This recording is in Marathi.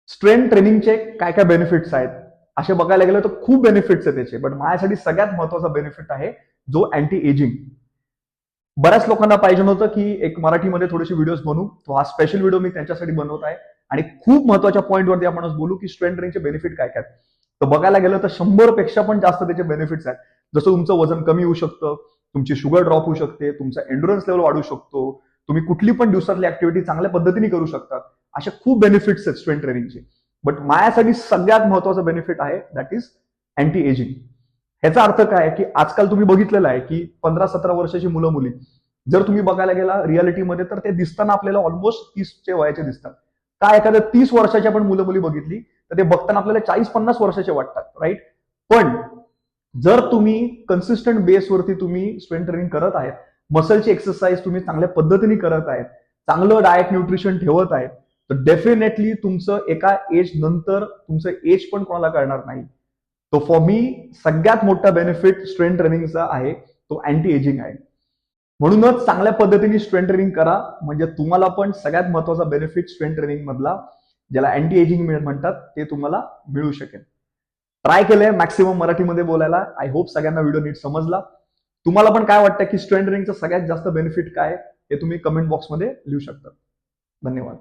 स्ट्रेंथ ट्रेनिंगचे काय काय बेनिफिट्स आहेत असे बघायला गेलं तर खूप बेनिफिट्स आहेत त्याचे, बट माझ्यासाठी सगळ्यात महत्वाचा बेनिफिट आहे जो अँटी एजिंग. बऱ्याच लोकांना पाहिजे नव्हतं की एक मराठीमध्ये थोडेसे व्हिडिओज बनवू, तो हा स्पेशल व्हिडिओ मी त्यांच्यासाठी बनवत आहे आणि खूप महत्वाच्या पॉईंटवरती आपण बोलू की स्ट्रेंथ ट्रेनिंगचे बेनिफिट काय काय. तर बघायला गेलं तर 100 पेक्षा पण जास्त त्याचे बेनिफिट्स आहेत. जसं तुमचं वजन कमी होऊ शकतं, तुमची शुगर ड्रॉप होऊ शकते, तुमचा एन्ड्युरन्स लेवल वाढू शकतो, तुम्ही कुठली पण दिवसातली ऍक्टिव्हिटी चांगल्या पद्धतीने करू शकता. असे खूप बेनिफिट्स आहेत स्ट्रेंथ ट्रेनिंगचे. बट माझ्यासाठी सगळ्यात महत्वाचा बेनिफिट आहे दॅट इज अँटी एजिंग. ह्याचा अर्थ काय की आजकाल तुम्ही बघितलेलं आहे की 15-17 वर्षाची मुलं मुली जर तुम्ही बघायला गेला रियालिटीमध्ये तर ते दिसताना आपल्याला ऑलमोस्ट 30चे वयाचे दिसतात. काय एखाद्या 30 वर्षाच्या पण मुलं मुली बघितली तर ते बघताना आपल्याला 40-50 वर्षाचे वाटतात, राईट? पण जर तुम्ही कन्सिस्टंट बेसवरती तुम्ही स्ट्रेंथ ट्रेनिंग करत आहेत, मसलची एक्सरसाइज तुम्ही चांगल्या पद्धतीने करत आहेत, चांगलं डाएट न्यूट्रिशन ठेवत आहेत, तर डेफिनेटली तुमचं एका एज नंतर तुमचं एज पण कोणाला कळणार नाही. तो फॉर मी सगळ्यात मोठा बेनिफिट स्ट्रेंथ ट्रेनिंगचा आहे तो अँटी एजिंग आहे. म्हणूनच चांगल्या पद्धतीने स्ट्रेंथ ट्रेनिंग करा, म्हणजे तुम्हाला पण सगळ्यात महत्वाचा बेनिफिट स्ट्रेंथ ट्रेनिंग मधला ज्याला अँटी एजिंग म्हणतात ते तुम्हाला मिळू शकेल. ट्राय केलंय मॅक्सिमम मराठीमध्ये बोलायला. आय होप सगळ्यांना व्हिडिओ नीट समजला. तुम्हाला पण काय वाटतं की स्ट्रेंथ ट्रेनिंगचा सगळ्यात जास्त बेनिफिट काय हे तुम्ही कमेंट बॉक्समध्ये लिहू शकता. धन्यवाद.